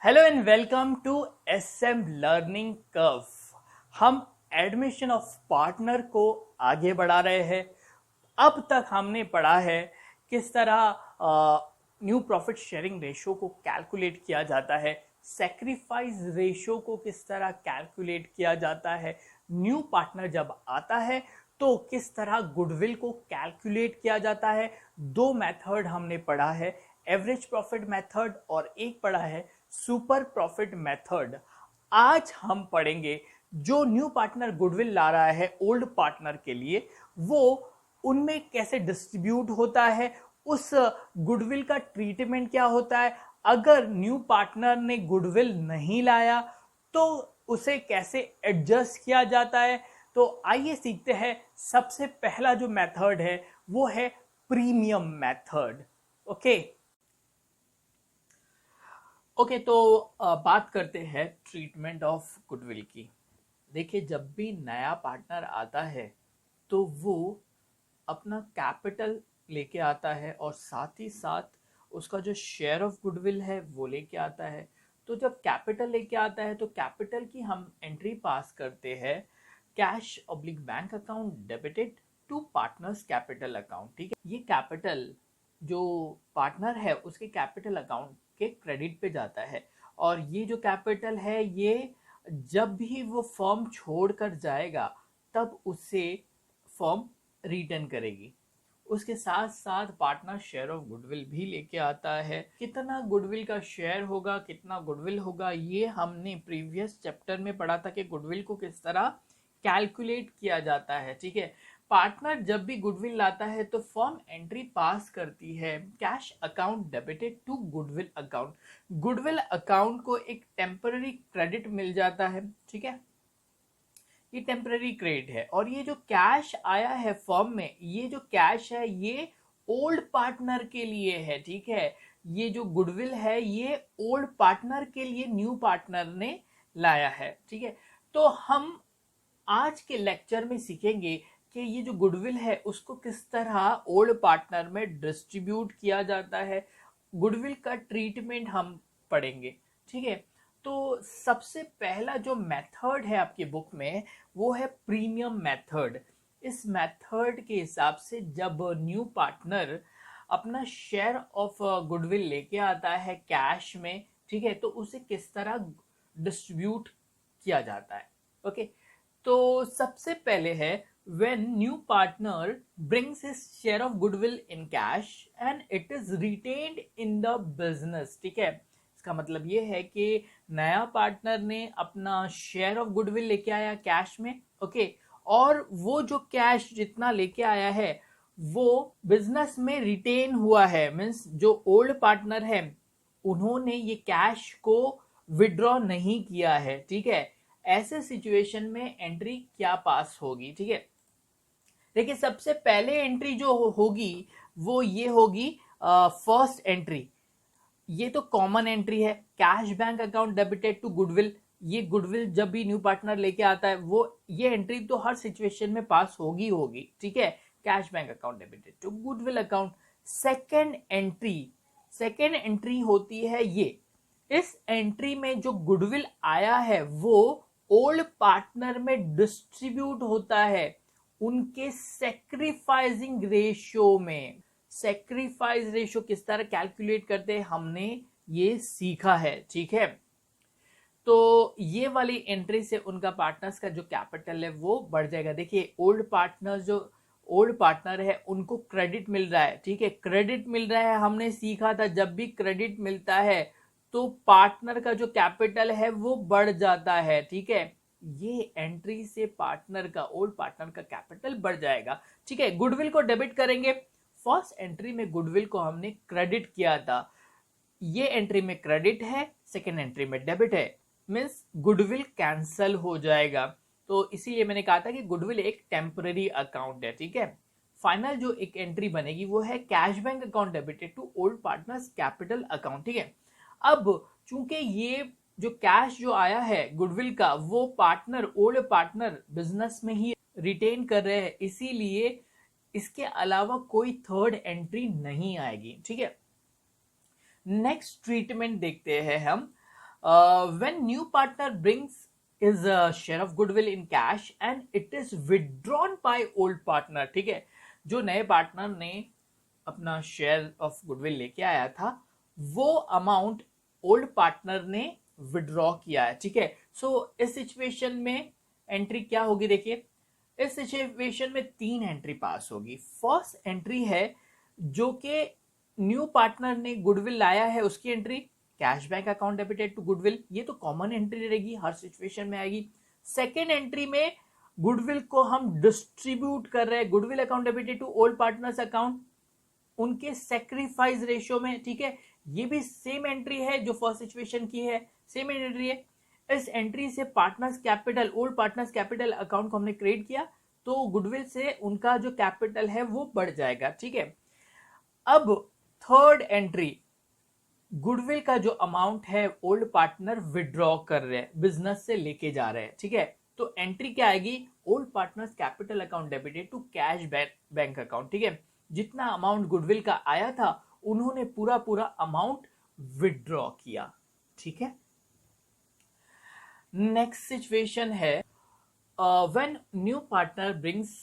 Hello and welcome to SM learning curve. हम admission of partner को आगे बढ़ा रहे हैं। अब तक हमने पढ़ा है किस तरह न्यू प्रॉफिट शेयरिंग रेशो को कैलकुलेट किया जाता है, सेक्रीफाइस रेशो को किस तरह कैलकुलेट किया जाता है, न्यू पार्टनर जब आता है तो किस तरह गुडविल को कैलकुलेट किया जाता है। दो मेथड हमने पढ़ा है, एवरेज प्रॉफिट मेथड और एक पढ़ा है सुपर प्रॉफिट मेथड। आज हम पढ़ेंगे जो न्यू पार्टनर गुडविल ला रहा है ओल्ड पार्टनर के लिए, वो उनमें कैसे डिस्ट्रीब्यूट होता है, उस गुडविल का ट्रीटमेंट क्या होता है, अगर न्यू पार्टनर ने गुडविल नहीं लाया तो उसे कैसे एडजस्ट किया जाता है। तो आइए सीखते हैं। सबसे पहला जो मेथड है वो है प्रीमियम मेथड। ओके, तो बात करते हैं ट्रीटमेंट ऑफ गुडविल की। देखिए, जब भी नया पार्टनर आता है तो वो अपना कैपिटल लेके आता है और साथ ही साथ उसका जो शेयर ऑफ गुडविल है वो लेके आता है। तो जब कैपिटल लेके आता है तो कैपिटल की हम एंट्री पास करते हैं cash oblique bank account debited to partners capital account. ठीक है, ये कैपिटल जो पार्टनर है उसके कैपिटल अकाउंट के क्रेडिट पे जाता है और ये जो कैपिटल है ये जब भी वो फर्म छोड़कर जाएगा तब उसे फर्म रिटर्न करेगी। उसके साथ साथ पार्टनर शेयर ऑफ गुडविल भी लेके आता है। कितना गुडविल का शेयर होगा, कितना गुडविल होगा, ये हमने प्रीवियस चैप्टर में पढ़ा था कि गुडविल को किस तरह कैलकुलेट किया जाता है। ठीक है, पार्टनर जब भी गुडविल लाता है तो फर्म एंट्री पास करती है cash account debited to goodwill account. Goodwill account को एक टेम्पररी क्रेडिट मिल जाता है। ठीक है, ये टेम्पररी क्रेडिट है और ये जो कैश आया है फर्म में, ये जो कैश है ये ओल्ड पार्टनर के लिए है। ठीक है, ये जो गुडविल है ये ओल्ड पार्टनर के लिए न्यू पार्टनर ने लाया है। ठीक है, तो हम आज के लेक्चर में सीखेंगे कि ये जो गुडविल है उसको किस तरह ओल्ड पार्टनर में डिस्ट्रीब्यूट किया जाता है। गुडविल का ट्रीटमेंट हम पढ़ेंगे। ठीक है, तो सबसे पहला जो मेथड है आपकी बुक में वो है प्रीमियम मेथड। इस मेथड के हिसाब से जब न्यू पार्टनर अपना शेयर ऑफ गुडविल लेके आता है कैश में, ठीक है, तो उसे किस तरह डिस्ट्रीब्यूट किया जाता है। ओके, तो सबसे पहले है when new partner brings his share of goodwill in cash and it is retained in the business। ठीक है, इसका मतलब ये है कि नया पार्टनर ने अपना शेयर ऑफ गुडविल लेके आया कैश में। ओके, और वो जो कैश जितना लेके आया है वो बिजनेस में रिटेन हुआ है, मीन्स जो ओल्ड पार्टनर है उन्होंने ये कैश को विड्रॉ नहीं किया है। ठीक है, ऐसे सिचुएशन में एंट्री क्या पास होगी। ठीक है, देखिए सबसे पहले एंट्री जो होगी वो ये होगी फर्स्ट एंट्री। ये तो कॉमन एंट्री है, cash bank account debited to goodwill. ये गुडविल जब भी न्यू पार्टनर लेके आता है वो ये एंट्री तो हर सिचुएशन में पास होगी। ठीक है, cash bank account debited to goodwill account. Second entry होती है ये। इस एंट्री में जो गुडविल आया है वो ओल्ड पार्टनर में डिस्ट्रीब्यूट होता है उनके सेक्रीफाइसिंग रेशियो में। सेक्रीफाइस रेशियो किस तरह कैलकुलेट करते हैं हमने ये सीखा है। ठीक है, तो ये वाली एंट्री से उनका पार्टनर्स का जो कैपिटल है वो बढ़ जाएगा। देखिए, ओल्ड पार्टनर है उनको क्रेडिट मिल रहा है। ठीक है, क्रेडिट मिल रहा है, हमने सीखा था जब भी क्रेडिट मिलता है तो पार्टनर का जो कैपिटल है वो बढ़ जाता है। ठीक है, ये एंट्री से पार्टनर का, ओल्ड पार्टनर का कैपिटल बढ़ जाएगा। ठीक है, गुडविल को डेबिट करेंगे। फर्स्ट एंट्री में गुडविल को हमने क्रेडिट किया था, ये एंट्री में क्रेडिट है, सेकेंड एंट्री में डेबिट है, मीन्स गुडविल कैंसल हो जाएगा। तो इसीलिए मैंने कहा था कि गुडविल एक टेम्पररी अकाउंट है। ठीक है, फाइनल जो एक एंट्री बनेगी वो है cash bank account debited to old partners capital account. ठीक है, अब चूंकि ये जो कैश जो आया है गुडविल का वो ओल्ड पार्टनर बिजनेस में ही रिटेन कर रहे हैं, इसीलिए इसके अलावा कोई थर्ड एंट्री नहीं आएगी। ठीक है, नेक्स्ट ट्रीटमेंट देखते हैं हम when new partner brings is share of goodwill in cash and it is withdrawn by old partner, ठीक है, जो नए पार्टनर ने अपना शेयर ऑफ गुडविल लेके आया था वो अमाउंट ओल्ड पार्टनर ने विड्रॉ किया है, ठीक है। सो इस सिचुएशन में एंट्री क्या होगी, देखिए इस सिचुएशन में 3 एंट्री पास होगी। फर्स्ट एंट्री है जो कि न्यू पार्टनर ने गुडविल लाया है उसकी entry, cash bank account debited to goodwill, ये तो कॉमन एंट्री रहेगी, हर सिचुएशन में आएगी। सेकेंड एंट्री में गुडविल को हम डिस्ट्रीब्यूट कर रहे हैं, goodwill account debited to old partners account उनके सेक्रीफाइस रेशियो में, ठीक है, ये भी सेम एंट्री है जो फर्स्ट सिचुएशन की है, सेम एंट्री है। इस एंट्री से partners capital, old partners capital account को हमने क्रिएट किया तो गुडविल से उनका जो कैपिटल है वो बढ़ जाएगा, ठीक है। अब थर्ड एंट्री, गुडविल का जो अमाउंट है ओल्ड पार्टनर विड्रॉ कर रहे हैं, बिजनेस से लेके जा रहे हैं, ठीक है, तो एंट्री क्या आएगी, old partners capital account debited to cash bank account, ठीक है, जितना अमाउंट गुडविल का आया था उन्होंने पूरा पूरा अमाउंट विड्रॉ किया, ठीक है। नेक्स्ट सिचुएशन है when new partner brings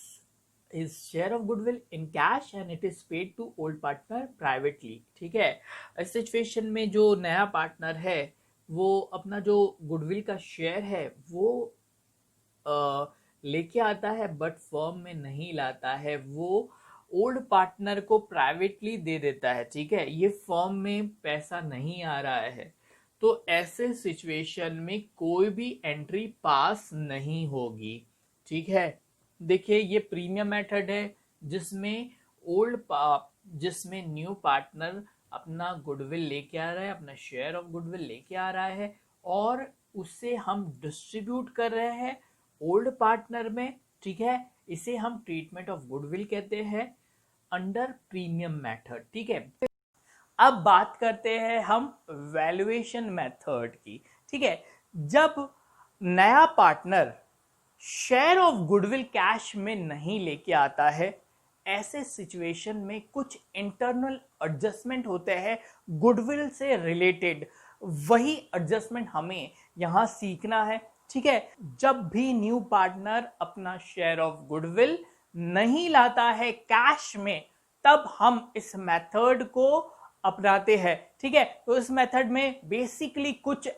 his share of goodwill in cash and it is paid to old partner privately, ठीक है। इस सिचुएशन में जो नया पार्टनर है वो अपना जो गुडविल का शेयर है वो लेके आता है बट फर्म में नहीं लाता है, वो ओल्ड पार्टनर को प्राइवेटली दे देता है, ठीक है, ये फर्म में पैसा नहीं आ रहा है, तो ऐसे सिचुएशन में कोई भी एंट्री पास नहीं होगी, ठीक है। देखिए ये प्रीमियम मेथड है जिसमें न्यू पार्टनर अपना गुडविल लेके आ रहा है, अपना शेयर ऑफ गुडविल लेके आ रहा है और उससे हम डिस्ट्रीब्यूट कर रहे हैं ओल्ड पार्टनर में, ठीक है, इसे हम ट्रीटमेंट ऑफ गुडविल कहते हैं अंडर प्रीमियम मेथड, ठीक है। अब बात करते हैं हम वैल्यूएशन मेथड की, ठीक है। जब नया partner share of goodwill cash में नहीं लेके आता है, ऐसे सिचुएशन में कुछ इंटरनल एडजस्टमेंट होते हैं गुडविल से रिलेटेड, वही एडजस्टमेंट हमें यहां सीखना है, ठीक है। जब भी न्यू पार्टनर अपना शेयर ऑफ गुडविल नहीं लाता है कैश में तब हम इस मेथड को अपनाते हैं, ठीक है। तो इस मेथड में बेसिकली कुछ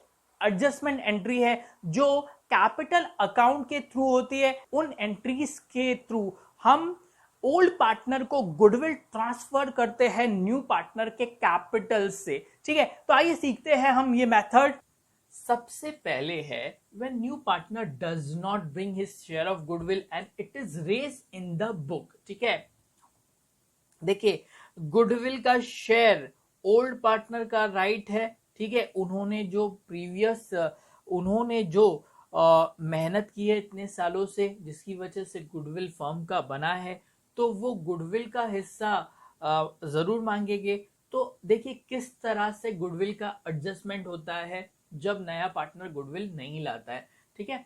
एडजस्टमेंट एंट्री है जो कैपिटल अकाउंट के थ्रू होती है, उन एंट्रीज के थ्रू हम ओल्ड पार्टनर को गुडविल ट्रांसफर करते हैं न्यू पार्टनर के कैपिटल से, ठीक है। तो आइए सीखते हैं हम ये मेथड। सबसे पहले है when new partner does not bring his share of goodwill and it is raised in the book, ठीक है। देखिए गुडविल का शेयर ओल्ड पार्टनर का राइट है, ठीक है, उन्होंने जो मेहनत की है इतने सालों से जिसकी वजह से गुडविल फर्म का बना है, तो वो गुडविल का हिस्सा जरूर मांगेंगे। तो देखिए किस तरह से गुडविल का एडजस्टमेंट होता है जब नया पार्टनर गुडविल नहीं लाता है, ठीक है।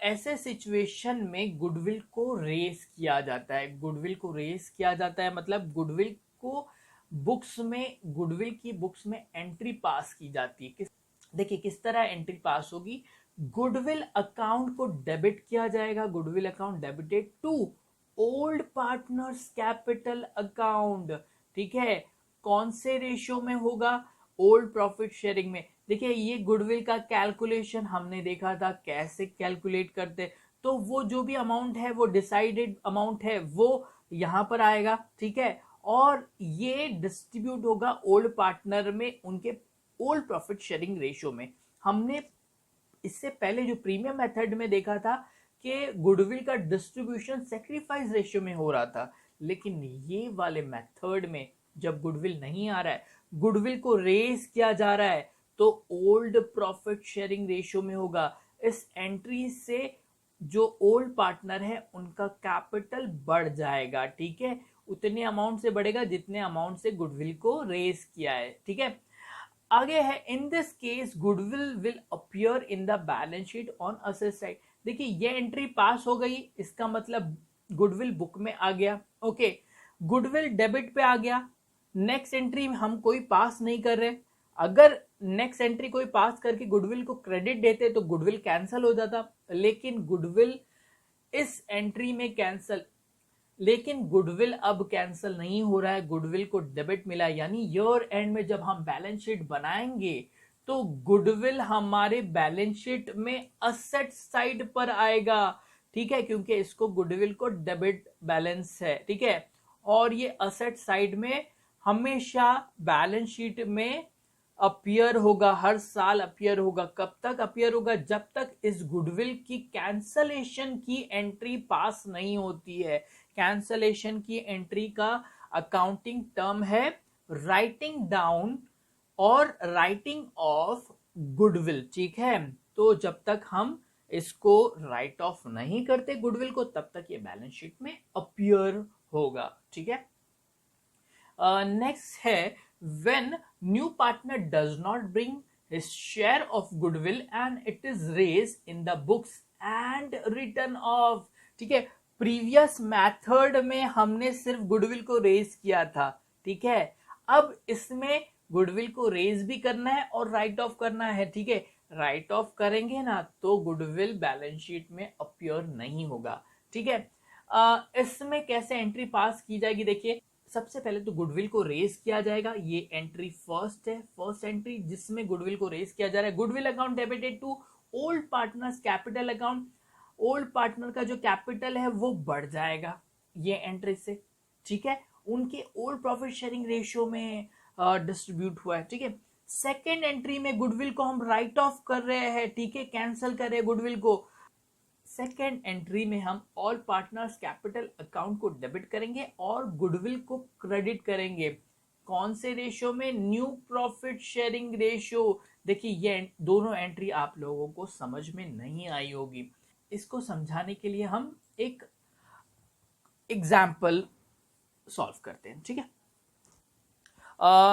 ऐसे सिचुएशन में गुडविल को रेस किया जाता है, गुडविल को रेस किया जाता है मतलब गुडविल की बुक्स में एंट्री पास की जाती है। देखिए किस तरह एंट्री पास होगी, गुडविल अकाउंट को डेबिट किया जाएगा, goodwill account debited to old partners capital account, ठीक है। कौन से रेशियो में होगा, ओल्ड प्रॉफिट शेयरिंग में। देखिए ये गुडविल का कैलकुलेशन हमने देखा था कैसे कैलकुलेट करते, तो वो जो भी अमाउंट है वो डिसाइडेड अमाउंट है वो यहां पर आएगा, ठीक है, और ये डिस्ट्रीब्यूट होगा ओल्ड पार्टनर में उनके ओल्ड प्रॉफिट शेयरिंग रेशियो में। हमने इससे पहले जो प्रीमियम मेथड में देखा था कि गुडविल का डिस्ट्रीब्यूशन सैक्रिफाइस रेशियो में हो रहा था, लेकिन ये वाले मेथड में जब गुडविल नहीं आ रहा है, गुडविल को रेज किया जा रहा है, तो ओल्ड प्रॉफिट शेयरिंग रेशियो में होगा। इस एंट्री से जो ओल्ड पार्टनर है उनका कैपिटल बढ़ जाएगा, ठीक है, उतने अमाउंट से बढ़ेगा जितने अमाउंट से गुडविल को रेज किया है, ठीक है। आगे है in this case goodwill will appear in the balance sheet on asset side. देखिए ये एंट्री पास हो गई, इसका मतलब गुडविल बुक में आ गया, ओके, गुडविल डेबिट पे आ गया। नेक्स्ट एंट्री हम कोई पास नहीं कर रहे, अगर नेक्स्ट एंट्री कोई पास करके गुडविल को क्रेडिट देते तो गुडविल कैंसिल हो जाता, लेकिन गुडविल इस एंट्री में कैंसिल, लेकिन गुडविल अब कैंसिल नहीं हो रहा है, गुडविल को डेबिट मिला। यानी ईयर एंड में जब हम बैलेंस शीट बनाएंगे तो गुडविल हमारे बैलेंस शीट में असेट साइड पर आएगा, ठीक है, क्योंकि इसको गुडविल को डेबिट बैलेंस है, ठीक है। और ये असेट साइड में हमेशा बैलेंस शीट में अपियर होगा, हर साल अपियर होगा। कब तक अपियर होगा? जब तक इस गुडविल की कैंसलेशन की एंट्री पास नहीं होती है। कैंसलेशन की एंट्री का अकाउंटिंग टर्म है राइटिंग डाउन और राइटिंग ऑफ गुडविल, ठीक है। तो जब तक हम इसको राइट ऑफ नहीं करते गुडविल को, तब तक ये बैलेंस शीट में अपियर होगा, ठीक है। नेक्स्ट है when new partner does not bring his share of goodwill and it is raised in the books and written off, ठीक है। प्रीवियस मेथड में हमने सिर्फ गुडविल को रेज किया था, ठीक है। अब इसमें गुडविल को रेज भी करना है और राइट ऑफ करना है, ठीक है। राइट ऑफ करेंगे ना तो गुडविल बैलेंस शीट में अपियर नहीं होगा, ठीक है। इसमें कैसे एंट्री पास की जाएगी? देखिए, सबसे पहले तो गुडविल को रेज किया जाएगा। ये एंट्री फर्स्ट है, फर्स्ट एंट्री जिसमें गुडविल को रेज किया जा रहा है। Goodwill account debited to old partners capital account. Old partner का जो कैपिटल है वो बढ़ जाएगा ये एंट्री से, ठीक है। उनके ओल्ड प्रॉफिट शेयरिंग रेशियो में डिस्ट्रीब्यूट हुआ है, ठीक है। सेकेंड एंट्री में गुडविल को हम राइट ऑफ कर रहे हैं, ठीक है, कैंसिल कर रहे हैं गुडविल को। सेकेंड एंट्री में हम ऑल पार्टनर्स कैपिटल अकाउंट को डेबिट करेंगे और गुडविल को क्रेडिट करेंगे। कौन से रेशियो में? New profit sharing ratio. देखिए, ये दोनों एंट्री आप लोगों को समझ में नहीं आई होगी। इसको समझाने के लिए हम एक एग्जाम्पल सॉल्व करते हैं, ठीक है।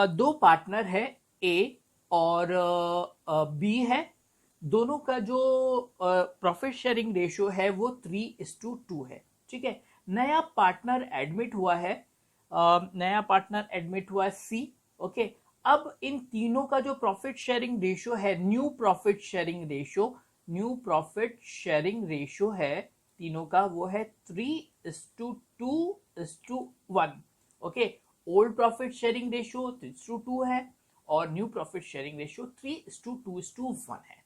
दो पार्टनर है, ए और बी है। दोनों का जो प्रॉफिट शेयरिंग रेशियो है वो 3:2 है, ठीक है। नया पार्टनर एडमिट हुआ है, नया पार्टनर एडमिट हुआ है सी, ओके। अब इन तीनों का जो प्रॉफिट शेयरिंग रेशियो है, new profit sharing ratio, new profit sharing ratio है तीनों का, वो है 3:2:1, okay. Old profit sharing ratio 3:2 है और न्यू प्रॉफिट शेयरिंग रेशियो 3:2:1 है,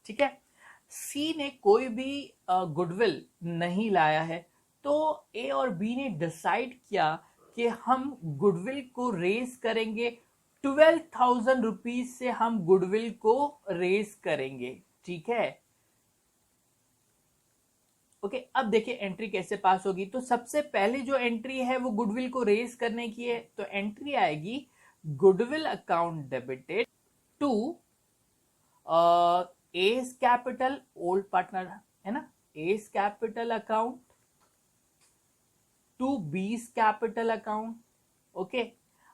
ठीक है। सी ने कोई भी गुडविल नहीं लाया है, तो ए और बी ने डिसाइड किया कि हम गुडविल को रेज करेंगे। 12,000 रुपीज से हम गुडविल को रेज करेंगे, ठीक है, ओके। अब देखिए एंट्री कैसे पास होगी। तो सबसे पहले जो एंट्री है वो गुडविल को रेज करने की है, तो एंट्री आएगी goodwill account debited to A's capital, old partner है ना, A's capital account to B's capital account, okay.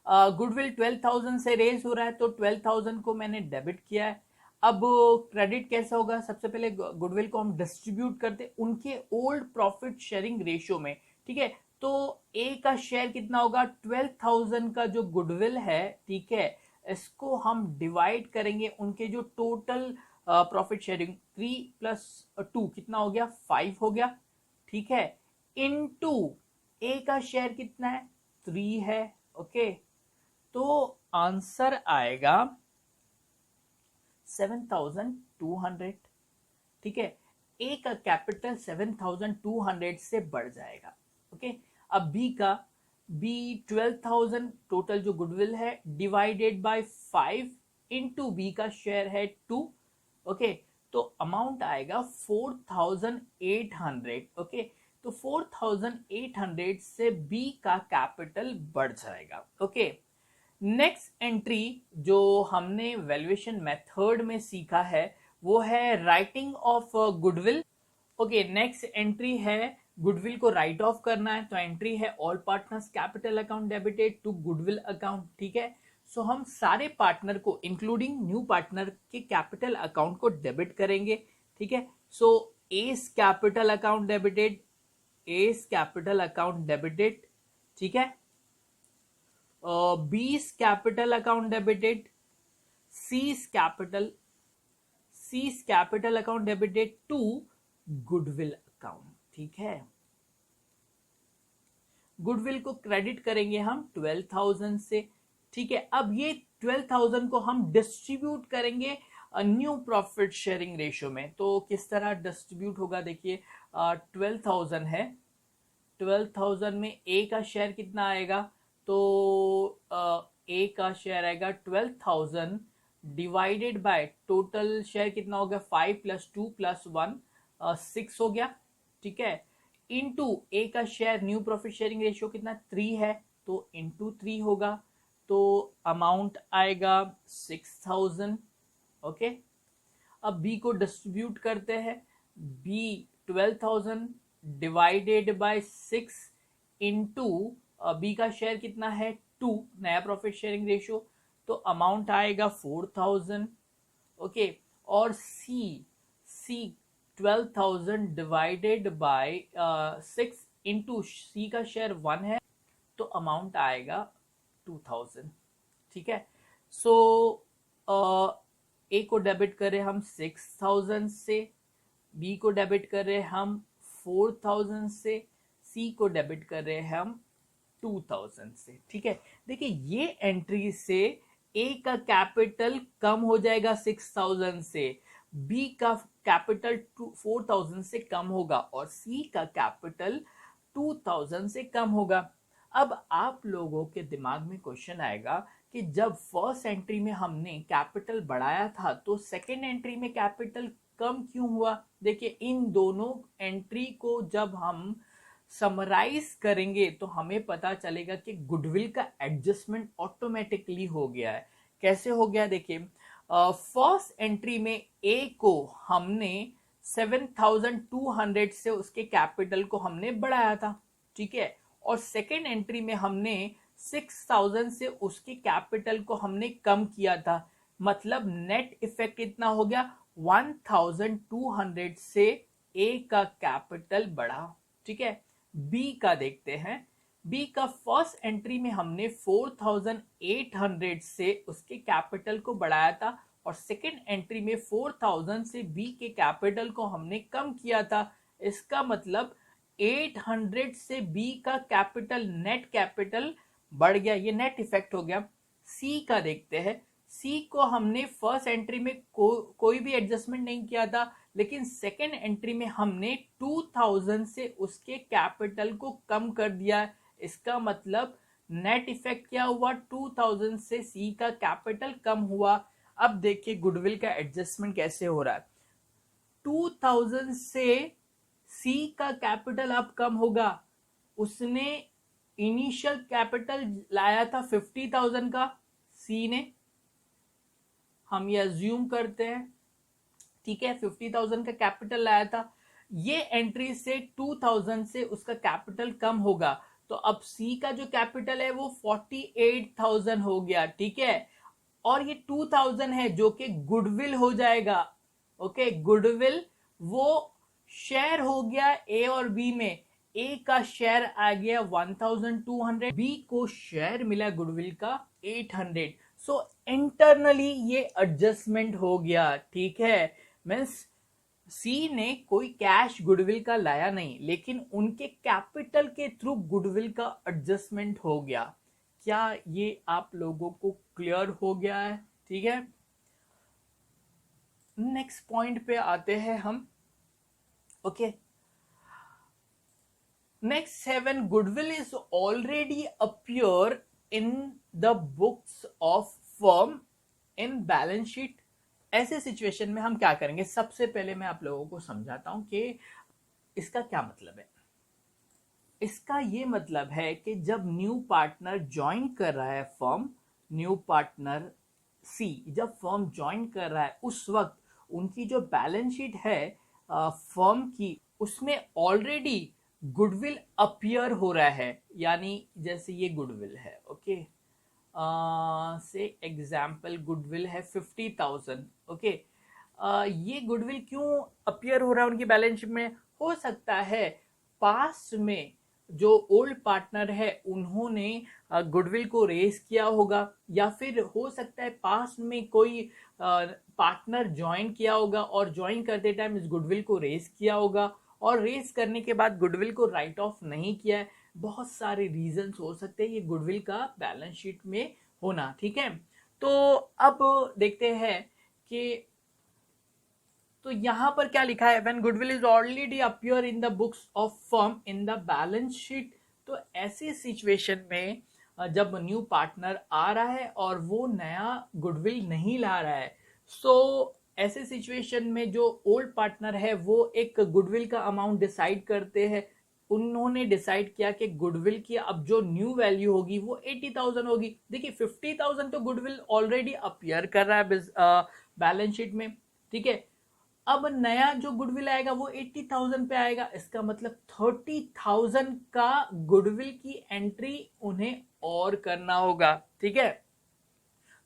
Goodwill 12,000 से रेज हो रहा है तो 12,000 को मैंने डेबिट किया है। अब क्रेडिट कैसा होगा? सबसे पहले गुडविल को हम डिस्ट्रीब्यूट करते उनके ओल्ड प्रॉफिट शेयरिंग रेशियो में, ठीक है। तो ए का शेयर कितना होगा? 12,000 का जो गुडविल है, ठीक है, इसको हम डिवाइड करेंगे उनके जो टोटल प्रॉफिट शेयरिंग 3+2 कितना हो गया? 5 हो गया, ठीक है, इनटू ए का शेयर कितना है? 3 है, ओके। तो आंसर आएगा 7,200, ठीक है। ए का कैपिटल 7,200 से बढ़ जाएगा, ओके। अब बी 12,000 टोटल जो गुडविल है डिवाइडेड बाय 5 इनटू बी का शेयर है 2, ओके। तो अमाउंट आएगा 4,800, ओके। तो 4,800 से बी का कैपिटल बढ़ जाएगा, ओके। नेक्स्ट एंट्री जो हमने वैल्यूएशन मेथड में सीखा है वो है writing off goodwill, okay. Next entry है गुडविल को राइट ऑफ करना है, तो एंट्री है all partners capital account debited to goodwill account, ठीक है। सो हम सारे पार्टनर को इंक्लूडिंग न्यू पार्टनर के कैपिटल अकाउंट को डेबिट करेंगे, ठीक है। So A's capital account debited, A's capital account debited, ठीक है। B's capital account debited, C's capital account debited to goodwill account. ठीक है, गुडविल को क्रेडिट करेंगे हम 12,000 से। ठीक है, अब ये 12,000 को हम डिस्ट्रीब्यूट करेंगे न्यू प्रॉफिट शेयरिंग रेशियो में। तो किस तरह डिस्ट्रीब्यूट होगा, देखिए 12,000 है, 12,000 में ए का शेयर कितना आएगा, तो ए का शेयर आएगा 12,000 डिवाइडेड बाय टोटल शेयर कितना हो गया 5 + 2 + 1 6 हो गया। ठीक है, इनटू ए का share new profit sharing ratio कितना 3 है, तो इनटू 3 होगा, तो अमाउंट आएगा 6,000। ओके, अब बी को डिस्ट्रीब्यूट करते हैं, B 12,000 divided by 6 into B का शेयर कितना है 2, नया प्रॉफिट शेयरिंग रेशियो, तो अमाउंट आएगा 4,000। ओके, और C 12,000 divided by 6 into C का शेयर 1 है, तो अमाउंट आएगा 2,000। ठीक है, सो ए को डेबिट करें हम 6,000 से, बी को डेबिट करें हम 4,000 से, सी को डेबिट करें हम 2,000 से। ठीक है, देखिए ये एंट्री से ए का कैपिटल कम हो जाएगा 6,000 से, बी का कैपिटल 4,000 से कम होगा और सी का कैपिटल 2,000 से कम होगा। अब आप लोगों के दिमाग में क्वेश्चन आएगा कि जब फर्स्ट एंट्री में हमने कैपिटल बढ़ाया था तो सेकेंड एंट्री में कैपिटल कम क्यों हुआ। देखिए इन दोनों एंट्री को जब हम समराइज करेंगे तो हमें पता चलेगा कि गुडविल का एडजस्टमेंट ऑटोमेटिकली हो गया है। कैसे हो गया, देखिए फर्स्ट एंट्री में ए को हमने 7,200 से उसके कैपिटल को हमने बढ़ाया था। ठीक है, और सेकेंड एंट्री में हमने 6,000 से उसके कैपिटल को हमने कम किया था, मतलब नेट इफेक्ट कितना हो गया 1,200 से ए का कैपिटल बढ़ा। ठीक है, बी का देखते हैं, बी का फर्स्ट एंट्री में हमने 4,800 से उसके कैपिटल को बढ़ाया था और सेकेंड एंट्री में 4,000 से बी के कैपिटल को हमने कम किया था। इसका मतलब 800 से बी का कैपिटल नेट कैपिटल बढ़ गया, ये नेट इफेक्ट हो गया। सी का देखते हैं, सी को हमने फर्स्ट एंट्री में कोई भी एडजस्टमेंट नहीं किया था, लेकिन सेकेंड एंट्री में हमने 2,000 से उसके कैपिटल को कम कर दिया। इसका मतलब नेट इफेक्ट क्या हुआ, 2,000 से सी का कैपिटल कम हुआ। अब देखिए गुडविल का एडजस्टमेंट कैसे हो रहा है, 2,000 से सी का कैपिटल अब कम होगा। उसने इनिशियल कैपिटल लाया था 50,000 का, सी ने, हम ये अज्यूम करते हैं। ठीक है, 50,000 का कैपिटल लाया था, ये एंट्री से 2,000 से उसका कैपिटल कम होगा, तो अब सी का जो कैपिटल है वो 48,000 हो गया। ठीक है, और ये 2,000 है जो कि गुडविल हो जाएगा। ओके, गुडविल वो शेयर हो गया ए और बी में, ए का शेयर आ गया 1,200, बी को शेयर मिला गुडविल का 800। सो इंटरनली ये एडजस्टमेंट हो गया। ठीक है, मीन्स सी ने कोई कैश गुडविल का लाया नहीं, लेकिन उनके कैपिटल के थ्रू गुडविल का एडजस्टमेंट हो गया। क्या ये आप लोगों को क्लियर हो गया है? ठीक है, नेक्स्ट पॉइंट पे आते हैं हम। Okay, next 7, goodwill is already appear in the books of firm in balance sheet. ऐसे सिचुएशन में हम क्या करेंगे, सबसे पहले मैं आप लोगों को समझाता हूं कि इसका क्या मतलब है। इसका ये मतलब है कि जब न्यू पार्टनर ज्वाइन कर रहा है फर्म, न्यू पार्टनर सी जब फर्म ज्वाइन कर रहा है उस वक्त उनकी जो बैलेंस शीट है फर्म की, उसमें ऑलरेडी गुडविल अपीयर हो रहा है। यानी जैसे ये गुडविल है, ओके, से एग्जाम्पल गुडविल है 50,000। ओके, ये गुडविल क्यों अपीयर हो रहा है उनकी बैलेंस शीट में, हो सकता है पास्ट में जो ओल्ड पार्टनर है उन्होंने गुडविल को रेस किया होगा, या फिर हो सकता है पास्ट में कोई पार्टनर ज्वाइन किया होगा और ज्वाइन करते टाइम इस गुडविल को रेस किया होगा, और रेस करने के बाद गुडविल को राइट ऑफ नहीं किया है। बहुत सारे रीजंस हो सकते हैं ये गुडविल का बैलेंस शीट में होना। ठीक है, तो अब देखते हैं कि तो यहां पर क्या लिखा है, when goodwill is already appear in the books of firm in the balance sheet. तो ऐसी सिचुएशन में जब न्यू पार्टनर आ रहा है और वो नया गुडविल नहीं ला रहा है, सो ऐसे सिचुएशन में जो ओल्ड पार्टनर है वो एक गुडविल का अमाउंट डिसाइड करते हैं। उन्होंने डिसाइड किया कि गुडविल की अब जो न्यू वैल्यू होगी वो 80,000 होगी। देखिए 50,000 तो गुडविल ऑलरेडी अपीयर कर रहा है बैलेंस शीट में। ठीक है, अब नया जो गुडविल आएगा वो 80,000 पे आएगा। इसका मतलब 30,000 का गुडविल की एंट्री उन्हें और करना होगा। ठीक है,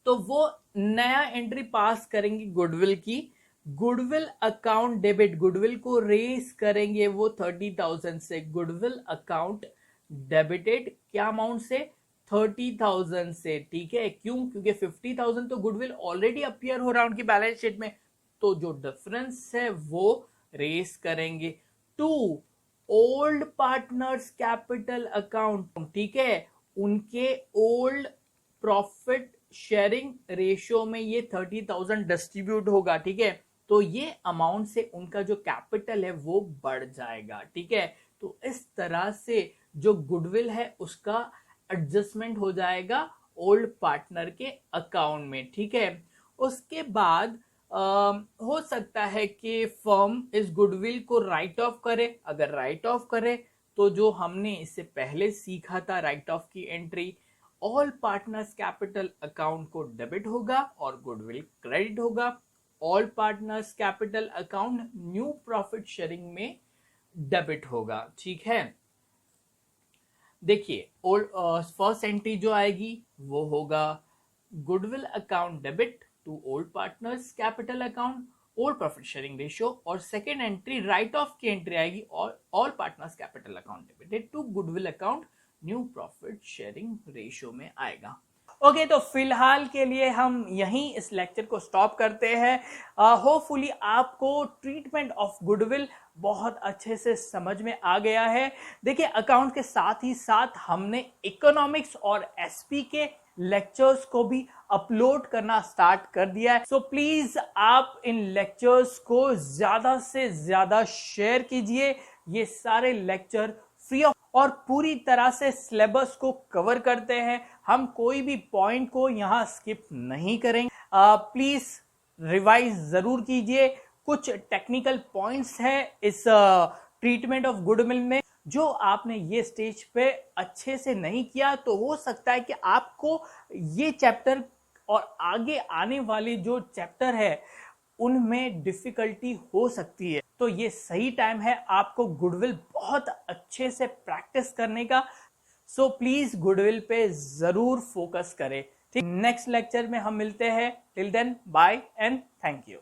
तो वो नया एंट्री पास करेंगे गुडविल की, गुडविल अकाउंट डेबिट, गुडविल को रेस करेंगे वो 30,000 से, गुडविल अकाउंट डेबिटेड क्या अमाउंट से, 30,000 से। ठीक है, क्यों? क्योंकि 50,000 तो गुडविल ऑलरेडी अपीयर हो रहा है उनकी बैलेंस शीट में, तो जो डिफरेंस है वो रेस करेंगे to old partners capital account. ठीक है, उनके ओल्ड प्रॉफिट शेयरिंग रेशियो में ये 30,000 डिस्ट्रीब्यूट होगा। ठीक है, तो ये अमाउंट से उनका जो कैपिटल है वो बढ़ जाएगा। ठीक है, तो इस तरह से जो गुडविल है उसका एडजस्टमेंट हो जाएगा ओल्ड पार्टनर के अकाउंट में। ठीक है, उसके बाद हो सकता है कि फर्म इस गुडविल को राइट ऑफ करे। अगर राइट ऑफ करे तो जो हमने इससे पहले सीखा था राइट ऑफ की entry, all partners capital account को डेबिट होगा और गुडविल क्रेडिट होगा। All partners capital account new profit sharing में डेबिट होगा। ठीक है, देखिए ओल्ड फर्स्ट एंट्री जो आएगी वो होगा goodwill account debit to old partners capital account old profit sharing ratio, और सेकेंड एंट्री राइट ऑफ की एंट्री आएगी all partners capital account debited to goodwill account new profit sharing ratio में आएगा। Okay, तो फिलहाल के लिए हम यहीं इस लेक्चर को स्टॉप करते हैं। होपफुली आपको ट्रीटमेंट ऑफ गुडविल बहुत अच्छे से समझ में आ गया है। देखिए अकाउंट के साथ ही साथ हमने इकोनॉमिक्स और एसपी के लेक्चर्स को भी अपलोड करना स्टार्ट कर दिया है। सो प्लीज आप इन लेक्चर्स को ज्यादा से ज्यादा शेयर कीजिए। ये सारे लेक्चर फ्री ऑफ और पूरी तरह से सिलेबस को कवर करते हैं। हम कोई भी पॉइंट को यहां स्किप नहीं करेंगे। प्लीज रिवाइज जरूर कीजिए। कुछ टेक्निकल पॉइंट्स है इस ट्रीटमेंट ऑफ गुडविल में जो आपने ये स्टेज पे अच्छे से नहीं किया, तो हो सकता है कि आपको ये चैप्टर और आगे आने वाले जो चैप्टर है उनमें डिफिकल्टी हो सकती है। तो ये सही टाइम है आपको गुडविल बहुत अच्छे से प्रैक्टिस करने का। सो प्लीज गुडविल पे जरूर फोकस करें। ठीक, नेक्स्ट लेक्चर में हम मिलते हैं। Till then bye and thank you.